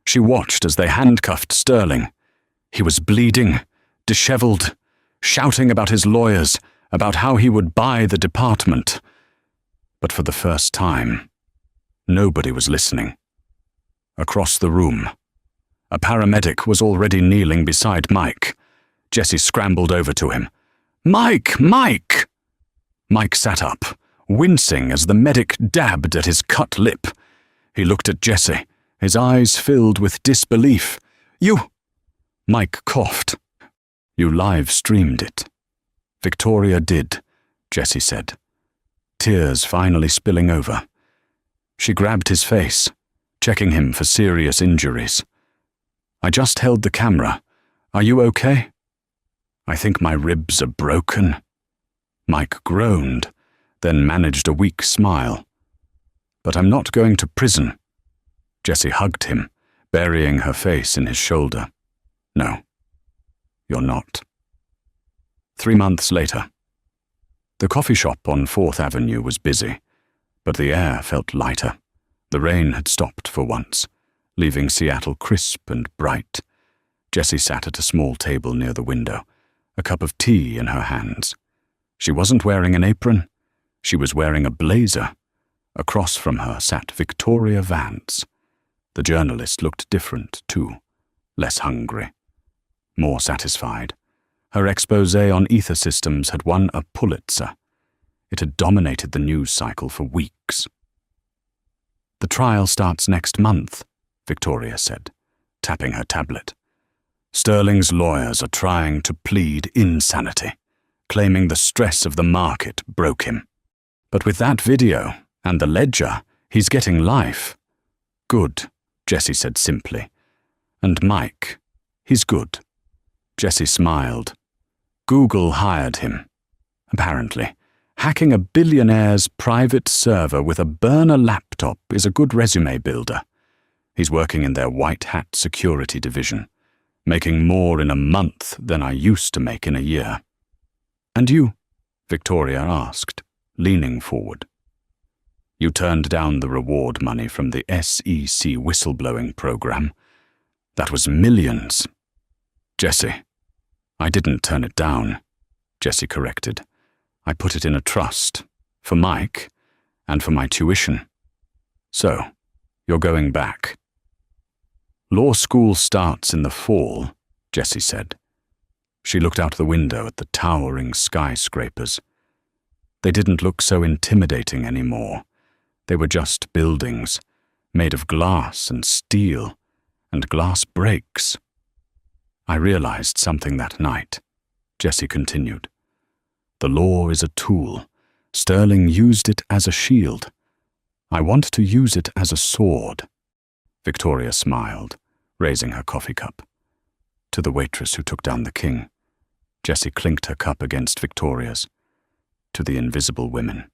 She watched as they handcuffed Sterling. He was bleeding, disheveled, shouting about his lawyers, about how he would buy the department. But for the first time, nobody was listening. Across the room, a paramedic was already kneeling beside Mike. Jessie scrambled over to him. "Mike! Mike!" Mike sat up, wincing as the medic dabbed at his cut lip. He looked at Jessie, his eyes filled with disbelief. "You—" Mike coughed. "You live-streamed it." "Victoria did," Jessie said, tears finally spilling over. She grabbed his face, checking him for serious injuries. "I just held the camera. Are you okay?" "I think my ribs are broken." Mike groaned, then managed a weak smile. "But I'm not going to prison." Jessie hugged him, burying her face in his shoulder. "No, you're not." 3 months later. The coffee shop on 4th Avenue was busy, but the air felt lighter. The rain had stopped for once, leaving Seattle crisp and bright. Jessie sat at a small table near the window, a cup of tea in her hands. She wasn't wearing an apron. She was wearing a blazer. Across from her sat Victoria Vance. The journalist looked different, too, less hungry, more satisfied. Her exposé on ether systems had won a Pulitzer. It had dominated the news cycle for weeks. "The trial starts next month," Victoria said, tapping her tablet. "Sterling's lawyers are trying to plead insanity, claiming the stress of the market broke him. But with that video and the ledger, he's getting life." "Good," Jessie said simply. "And Mike, he's good." Jessie smiled. Google hired him. Apparently, hacking a billionaire's private server with a burner laptop is a good resume builder. He's working in their white hat security division, making more in a month than I used to make in a year." "And you?" Victoria asked, leaning forward. "You turned down the reward money from the SEC whistleblowing program. That was millions." "Jessie, I didn't turn it down," Jessie corrected. "I put it in a trust, for Mike, and for my tuition. So, you're going back." "Law school starts in the fall," Jessie said. She looked out the window at the towering skyscrapers. They didn't look so intimidating anymore. They were just buildings, made of glass and steel, and glass breaks. "I realized something that night," Jessie continued. "The law is a tool. Sterling used it as a shield. I want to use it as a sword." Victoria smiled, raising her coffee cup. To the waitress who took down the king, Jessie clinked her cup against Victoria's. To the invisible women.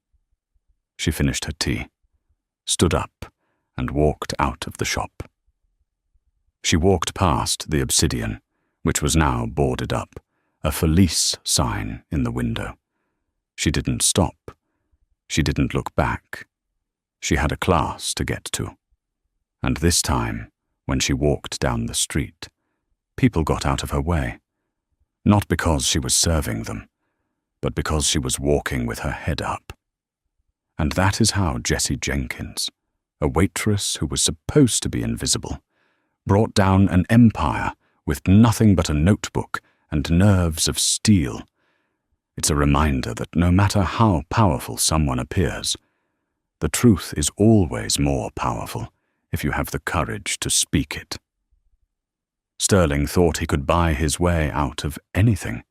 She finished her tea, stood up, and walked out of the shop. She walked past the Obsidian, which was now boarded up, a Felice sign in the window. She didn't stop. She didn't look back. She had a class to get to. And this time, when she walked down the street, people got out of her way. Not because she was serving them, but because she was walking with her head up. And that is how Jessie Jenkins, a waitress who was supposed to be invisible, brought down an empire with nothing but a notebook and nerves of steel. It's a reminder that no matter how powerful someone appears, the truth is always more powerful if you have the courage to speak it. Sterling thought he could buy his way out of anything,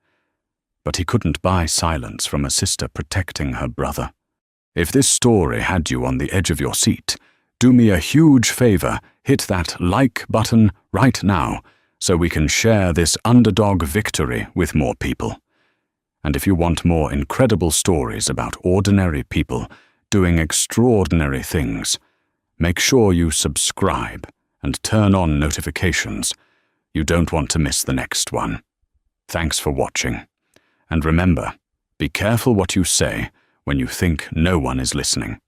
but he couldn't buy silence from a sister protecting her brother. If this story had you on the edge of your seat, do me a huge favor, hit that like button right now so we can share this underdog victory with more people. And if you want more incredible stories about ordinary people doing extraordinary things, make sure you subscribe and turn on notifications. You don't want to miss the next one. Thanks for watching. And remember, be careful what you say when you think no one is listening.